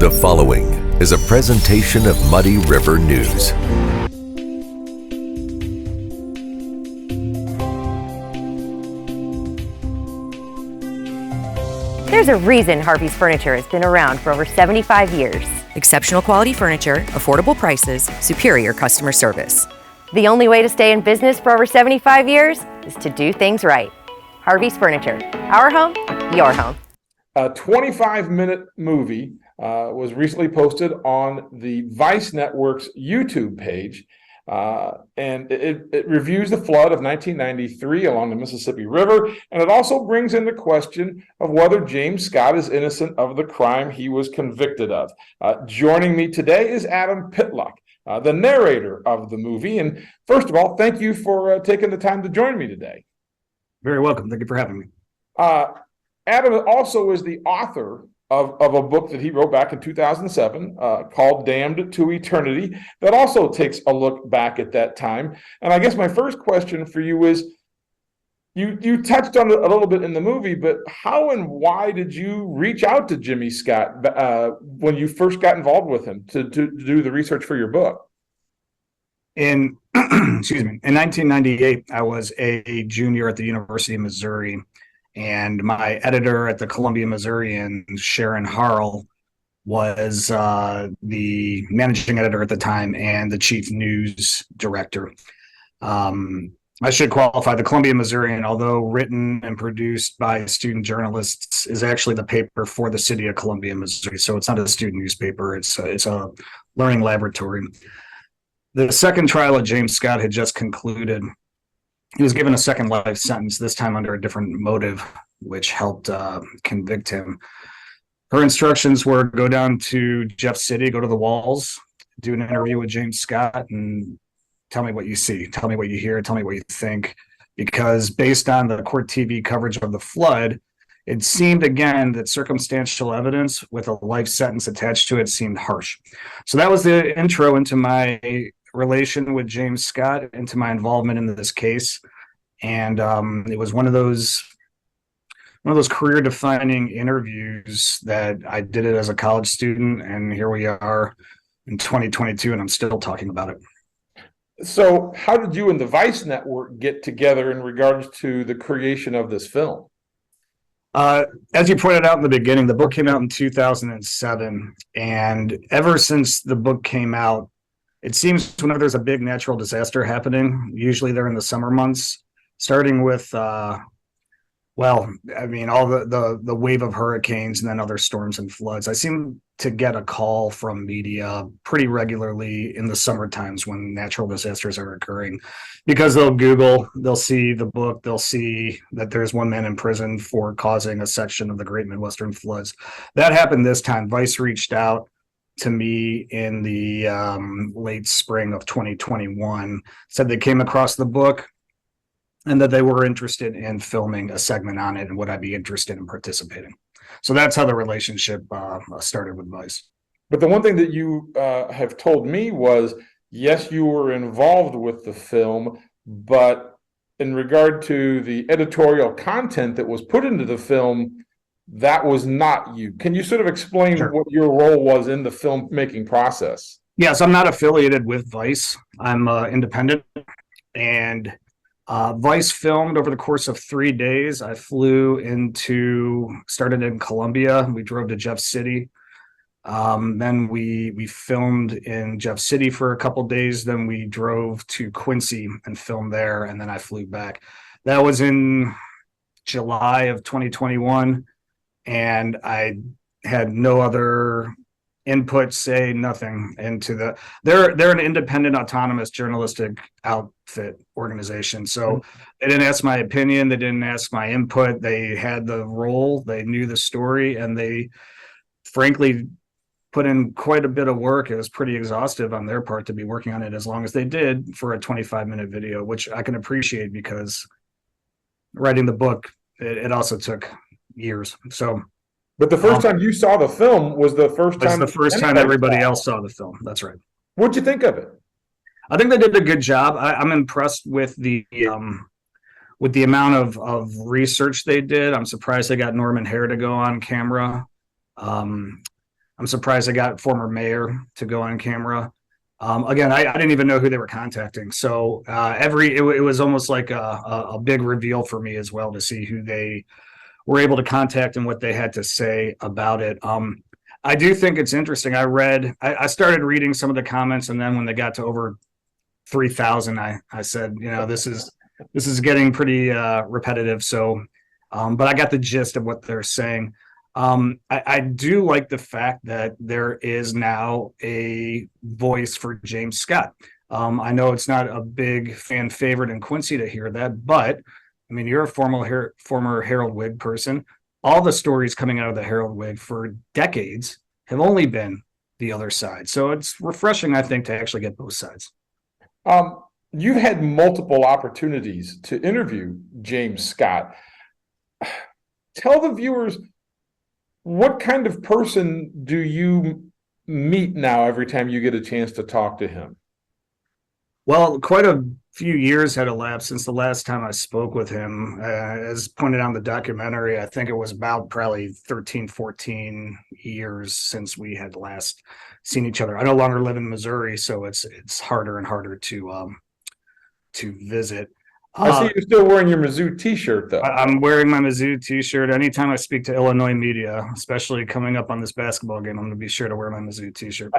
The following is a presentation of Muddy River News. There's a reason Harvey's Furniture has been around for over 75 years. Exceptional quality furniture, affordable prices, superior customer service. The only way to stay in business for over 75 years is to do things right. Harvey's Furniture. Our home, your home. A 25-minute movie was recently posted on the Vice Network's YouTube page, and it reviews the flood of 1993 along the Mississippi River, and it also brings in the question of whether James Scott is innocent of the crime he was convicted of. Joining me today is Adam Pitluk, the narrator of the movie. And first of all, thank you for taking the time to join me today. Very welcome. Thank you for having me. Adam also is the author of a book that he wrote back in 2007 called Damned to Eternity that also takes a look back at that time. And I guess my first question for you is, you touched on it a little bit in the movie, but how and why did you reach out to Jimmy Scott when you first got involved with him to do the research for your book? In in 1998, I was a junior at the University of Missouri, and my editor at the Columbia Missourian, Sharon Harrell, was the managing editor at the time and the chief news director. I should qualify, the Columbia Missourian, although written and produced by student journalists, is actually the paper for the city of Columbia, Missouri. So it's not a student newspaper, it's a learning laboratory. The second trial of James Scott had just concluded. He was given a second life sentence, this time under a different motive, which helped convict him. Her instructions were go down to Jeff City, go to the walls, do an interview with James Scott, and tell me what you see, tell me what you hear, tell me what you think. Because based on the court TV coverage of the flood, it seemed again that circumstantial evidence with a life sentence attached to it seemed harsh. So that was the intro into my relation with James Scott, into my involvement in this case. And it was one of those career defining interviews that I did it as a college student, and here we are in 2022 and I'm still talking about it. So how did you and the Vice Network get together in regards to the creation of this film? As you pointed out in the beginning, the book came out in 2007, and ever since the book came out, it seems whenever there's a big natural disaster happening, usually they're in the summer months, starting with, all the wave of hurricanes and then other storms and floods. I seem to get a call from media pretty regularly in the summer times when natural disasters are occurring, because they'll Google, they'll see the book, they'll see that there's one man in prison for causing a section of the Great Midwestern Floods. That happened this time. Vice reached out to me in the late spring of 2021, said they came across the book and that they were interested in filming a segment on it and would I be interested in participating. So that's how the relationship started with Vice. But the one thing that you have told me was, yes, you were involved with the film, but in regard to the editorial content that was put into the film, that was not you. Can you sort of explain Sure. what your role was in the filmmaking process? Yes, I'm not affiliated with Vice. I'm independent, and Vice filmed over the course of 3 days. I started in Columbia. We drove to Jeff City. Then we filmed in Jeff City for a couple days. Then we drove to Quincy and filmed there. And then I flew back. That was in July of 2021. And I had no other input, say nothing into they're an independent, autonomous journalistic outfit organization. So they didn't ask my opinion, they didn't ask my input. They had the role, they knew the story, and they frankly put in quite a bit of work. It was pretty exhaustive on their part to be working on it as long as they did for a 25-minute video, which I can appreciate because writing the book, it also took years. But the first time you saw the film was the first time. It's the first time everybody else saw the film. That's right. What'd you think of it? I think they did a good job. I'm impressed with the amount of research they did. I'm surprised they got Norman Hare to go on camera. I'm surprised I got former mayor to go on camera. Again, I didn't even know who they were contacting. So it was almost like a big reveal for me as well to see who they were able to contact and what they had to say about it. I do think it's interesting. I started reading some of the comments, and then when they got to over 3,000, I said, this is getting pretty repetitive. So, but I got the gist of what they're saying. I do like the fact that there is now a voice for James Scott. I know it's not a big fan favorite in Quincy to hear that, but I mean, you're a former Herald Whig person. All the stories coming out of the Herald Whig for decades have only been the other side. So it's refreshing, I think, to actually get both sides. You've had multiple opportunities to interview James Scott. Tell the viewers, what kind of person do you meet now every time you get a chance to talk to him? Well, quite a few years had elapsed since the last time I spoke with him. As pointed out in the documentary, I think it was about probably 13, 14 years since we had last seen each other. I no longer live in Missouri, so it's harder and harder to visit. I see you're still wearing your Mizzou t-shirt, though. I'm wearing my Mizzou t-shirt. Anytime I speak to Illinois media, especially coming up on this basketball game, I'm going to be sure to wear my Mizzou t-shirt.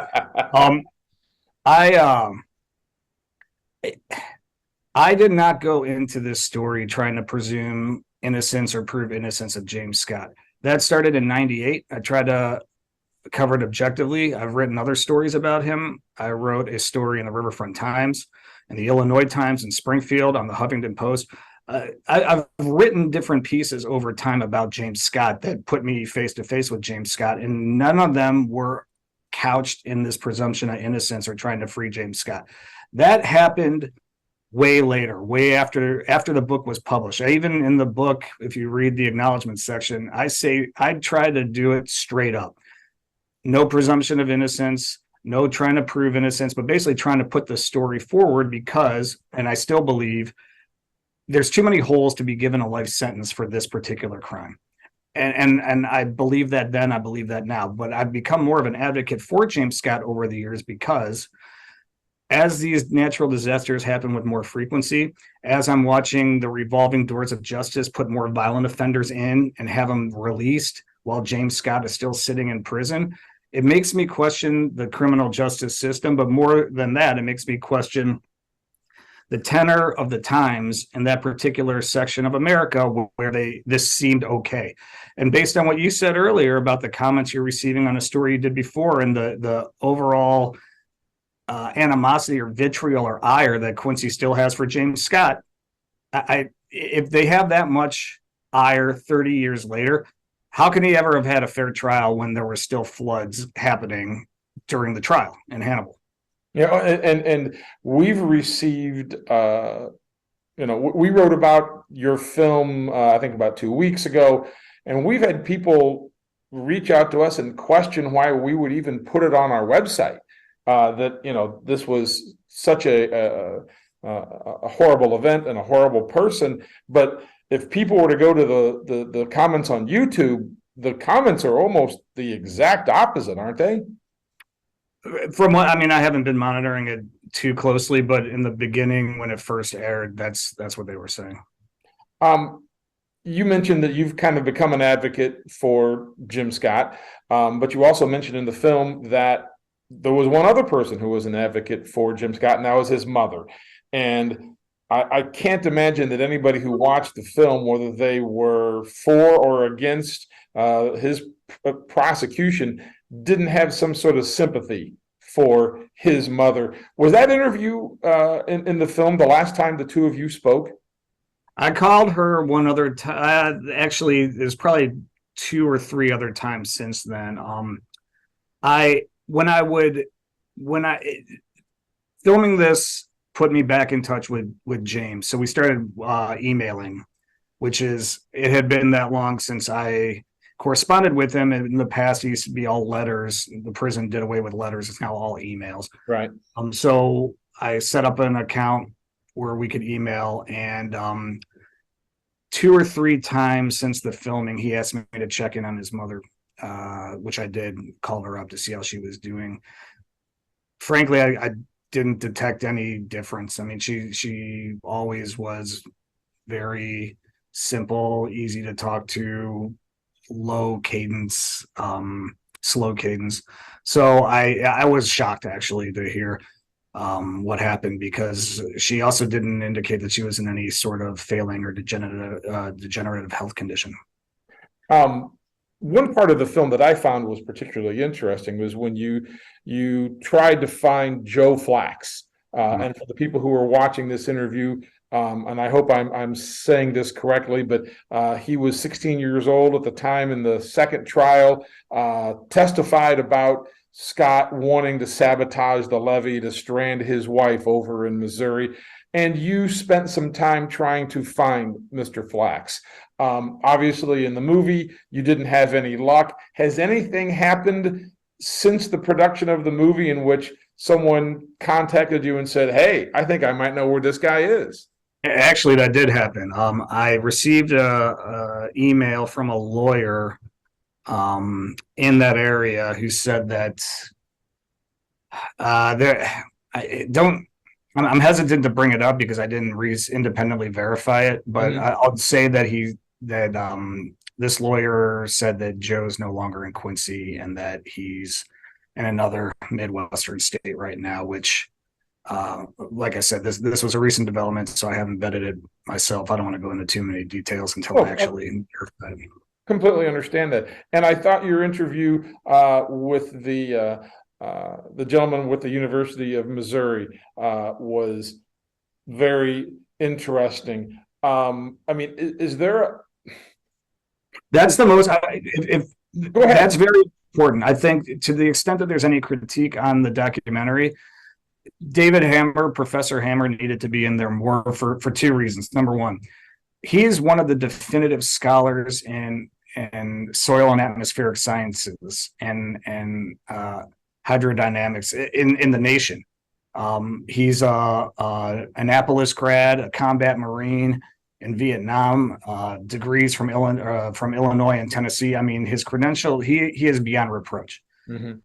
I did not go into this story trying to presume innocence or prove innocence of James Scott. That started in '98. I tried to cover it objectively. I've written other stories about him. I wrote a story in the Riverfront Times, in the Illinois Times, in Springfield, on the Huffington Post. I've written different pieces over time about James Scott that put me face to face with James Scott, and none of them were couched in this presumption of innocence or trying to free James Scott. That happened way later, way after the book was published. Even in the book, if you read the acknowledgement section, I say I try to do it straight up. No presumption of innocence, no trying to prove innocence, but basically trying to put the story forward because, and I still believe, there's too many holes to be given a life sentence for this particular crime. And I believe that then, I believe that now, but I've become more of an advocate for James Scott over the years because as these natural disasters happen with more frequency, as I'm watching the revolving doors of justice put more violent offenders in and have them released while James Scott is still sitting in prison, it makes me question the criminal justice system. But more than that, it makes me question the tenor of the times in that particular section of America where this seemed okay. And based on what you said earlier about the comments you're receiving on a story you did before and the overall animosity or vitriol or ire that Quincy still has for James Scott, if they have that much ire 30 years later, how can he ever have had a fair trial when there were still floods happening during the trial in Hannibal? Yeah, and we've received, we wrote about your film, I think about 2 weeks ago, and we've had people reach out to us and question why we would even put it on our website. That this was such a horrible event and a horrible person. But if people were to go to the comments on YouTube, the comments are almost the exact opposite, aren't they? From what I mean, I haven't been monitoring it too closely, but in the beginning when it first aired, that's what they were saying. You mentioned that you've kind of become an advocate for Jim Scott, but you also mentioned in the film that there was one other person who was an advocate for Jim Scott, and that was his mother. And I can't imagine that anybody who watched the film, whether they were for or against his prosecution, didn't have some sort of sympathy for his mother. Was that interview in the film the last time the two of you spoke? I called her one other time. Actually, there's probably 2 or 3 other times since then. Filming this put me back in touch with James. So we started emailing, it had been that long since I corresponded with him. In the past, it used to be all letters. The prison did away with letters. It's now all emails. Right. So I set up an account where we could email, and 2 or 3 times since the filming, he asked me to check in on his mother. which I did, called her up to see how she was doing. Frankly, I didn't detect any difference. I mean, she always was very simple, easy to talk to, low cadence, slow cadence. So I was shocked actually to hear what happened, because she also didn't indicate that she was in any sort of failing or degenerative health condition. One part of the film that I found was particularly interesting was when you tried to find Joe Flax. And for the people who are watching this interview, and I hope I'm saying this correctly, but he was 16 years old at the time in the second trial, testified about Scott wanting to sabotage the levee to strand his wife over in Missouri. And you spent some time trying to find Mr. Flax. Obviously, in the movie, you didn't have any luck. Has anything happened since the production of the movie in which someone contacted you and said, "Hey, I think I might know where this guy is"? Actually, that did happen. I received a email from a lawyer in that area who said that I'm hesitant to bring it up because I didn't independently verify it, but I'll say that this lawyer said that Joe's no longer in Quincy and that he's in another Midwestern state right now, which, like I said, this was a recent development, so I haven't vetted it myself. I don't want to go into too many details until I actually verify it. Completely understand that. And I thought your interview with the gentleman with the University of Missouri was very interesting. I mean, is there that's the most, go ahead. That's very important. I think to the extent that there's any critique on the documentary, David Hammer, Professor Hammer, needed to be in there more for two reasons. Number one, he is one of the definitive scholars in soil and atmospheric sciences and hydrodynamics in the nation. He's a Annapolis grad, a combat Marine in Vietnam, degrees from Illinois and Tennessee. I mean, his credential, he is beyond reproach. Mm-hmm.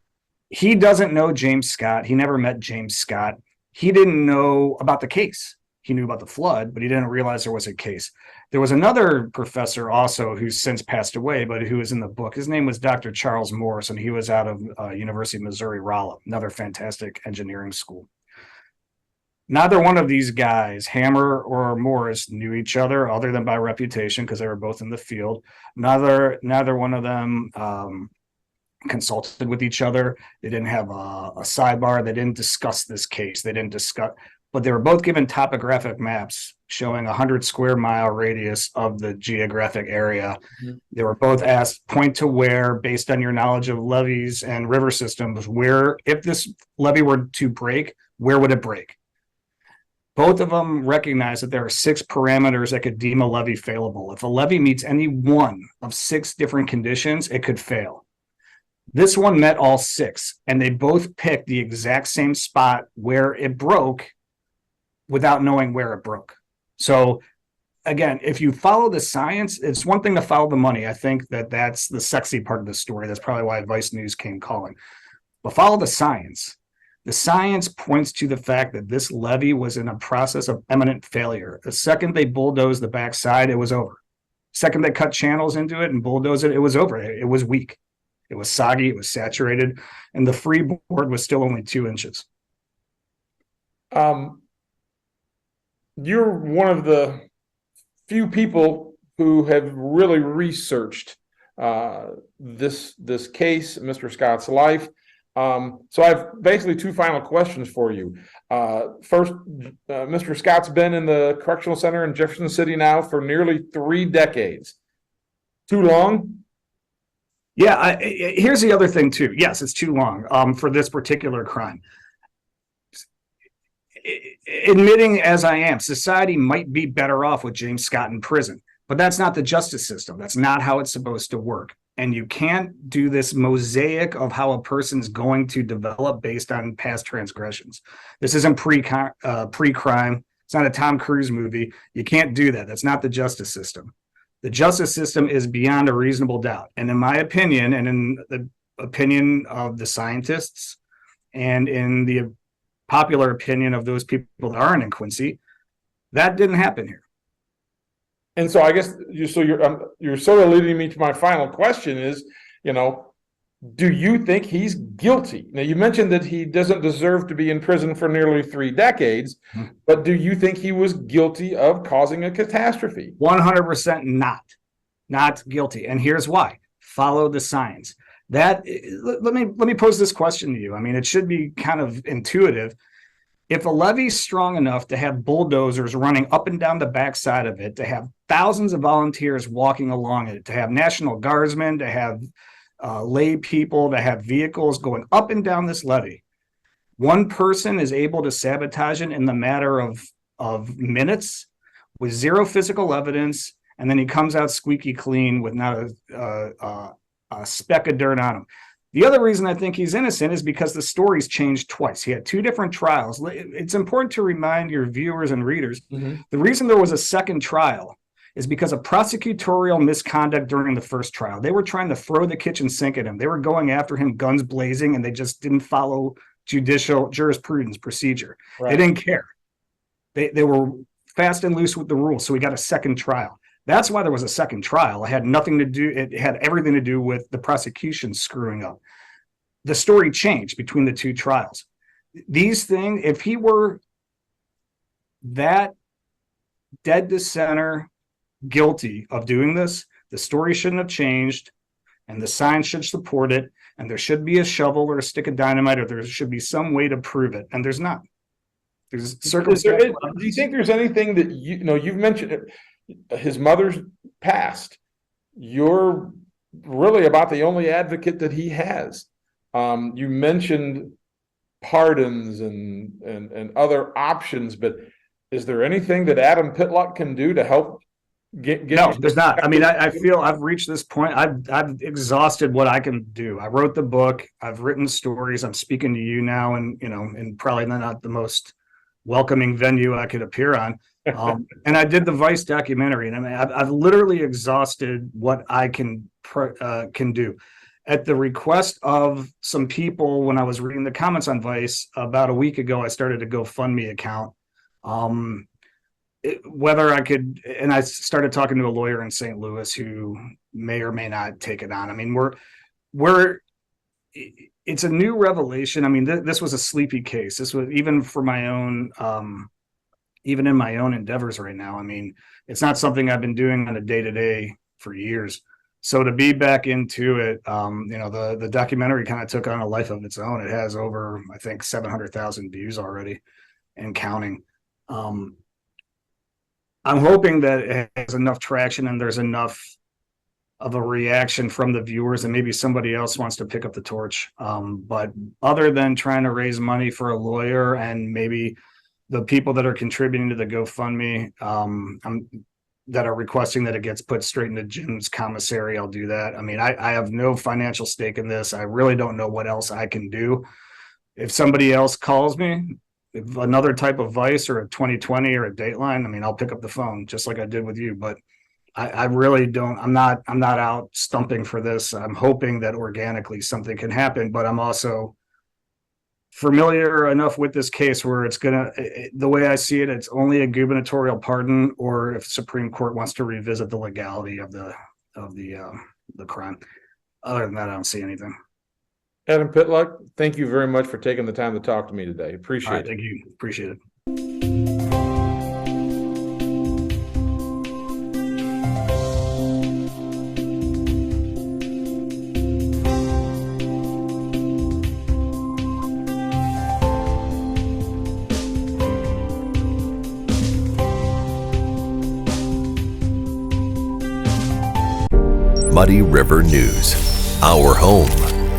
He doesn't know James Scott. He never met James Scott. He didn't know about the case. He knew about the flood, but he didn't realize there was a case. There was another professor also who's since passed away, but who was in the book. His name was Dr. Charles Morris, and he was out of University of Missouri, Rolla, another fantastic engineering school. Neither one of these guys, Hammer or Morris, knew each other other than by reputation because they were both in the field. Neither one of them consulted with each other. They didn't have a sidebar. They didn't discuss this case. But they were both given topographic maps showing 100 square mile radius of the geographic area. Mm-hmm. They were both asked, point to where, based on your knowledge of levees and river systems, where, if this levee were to break, where would it break? Both of them recognize that there are 6 parameters that could deem a levee failable. If a levee meets any one of 6 different conditions, it could fail. This one met all 6, and they both picked the exact same spot where it broke without knowing where it broke. So again, if you follow the science, it's one thing to follow the money. I think that's the sexy part of the story. That's probably why Vice News came calling. But follow the science. The science points to the fact that this levee was in a process of imminent failure. The second they bulldozed the backside, it was over. Second they cut channels into it and bulldozed it, it was over. It was weak. It was soggy, it was saturated, and the freeboard was still only 2 inches. You're one of the few people who have really researched this case, Mr. Scott's life. So I have basically 2 final questions for you. First, Mr. Scott's been in the correctional center in Jefferson City now for nearly 3 decades. Too long? Yeah, here's the other thing too. Yes, it's too long for this particular crime. Admitting as I am, society might be better off with James Scott in prison, but that's not the justice system. That's not how it's supposed to work. And you can't do this mosaic of how a person's going to develop based on past transgressions. This isn't pre-crime. It's not a Tom Cruise movie. You can't do that. That's not the justice system. The justice system is beyond a reasonable doubt. And in my opinion, and in the opinion of the scientists, and in the popular opinion of those people that aren't in Quincy, that didn't happen here. And so I guess you're sort of leading me to my final question is, do you think he's guilty? Now, you mentioned that he doesn't deserve to be in prison for nearly 3 decades, but do you think he was guilty of causing a catastrophe? 100% not guilty. And here's why. Follow the science. Let me pose this question to you. I mean, it should be kind of intuitive. If a levee's strong enough to have bulldozers running up and down the backside of it, to have thousands of volunteers walking along it, to have National Guardsmen, to have lay people, to have vehicles going up and down this levee, one person is able to sabotage it in the matter of minutes with zero physical evidence, and then he comes out squeaky clean with not a speck of dirt on him. The other reason I think he's innocent is because the story's changed twice. He had 2 different trials. It's important to remind your viewers and readers, the reason there was a second trial is because of prosecutorial misconduct during the first trial. They were trying to throw the kitchen sink at him. They were going after him guns blazing, and they just didn't follow judicial jurisprudence procedure. Right. They didn't care. They were fast and loose with the rules, so we got a second trial. That's why there was a second trial. It had everything to do with the prosecution screwing up. The story changed between the 2 trials. These things, if he were that dead to center guilty of doing this, the story shouldn't have changed, and the science should support it, and there should be a shovel or a stick of dynamite, or there should be some way to prove it, and there's not. There's circumstances. Do you think there's anything that you've mentioned it? His mother's passed. You're really about the only advocate that he has. You mentioned pardons and other options, but is there anything that Adam Pitluk can do to help get No, there's not. I mean, I feel I've reached this point. I've exhausted what I can do. I wrote the book. I've written stories. I'm speaking to you now, and in probably not the most welcoming venue I could appear on. And I did the Vice documentary, and I mean, I've literally exhausted what I can do. At the request of some people, when I was reading the comments on Vice about a week ago, I started a GoFundMe account. Whether I could, and I started talking to a lawyer in St. Louis who may or may not take it on. I mean, it's a new revelation. I mean, this was a sleepy case. This was even for my own. Even in my own endeavors right now, I mean, it's not something I've been doing on a day-to-day for years. So to be back into it, the documentary kind of took on a life of its own. It has over, I think, 700,000 views already and counting. I'm hoping that it has enough traction and there's enough of a reaction from the viewers and maybe somebody else wants to pick up the torch. But other than trying to raise money for a lawyer and maybe the people that are contributing to the GoFundMe, that are requesting that it gets put straight into Jim's commissary, I'll do that. I mean, I have no financial stake in this. I really don't know what else I can do. If somebody else calls me, if another type of Vice or a 2020 or a Dateline, I mean, I'll pick up the phone just like I did with you. But I really don't. I'm not out stumping for this. I'm hoping that organically something can happen, but I'm also familiar enough with this case where it's the way I see it, it's only a gubernatorial pardon, or if the Supreme Court wants to revisit the legality of the crime. Other than that, I don't see anything. Adam Pitluk, thank you very much for taking the time to talk to me today. Appreciate it. Thank you. Appreciate it. Muddy River News. Our home,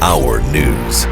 our news.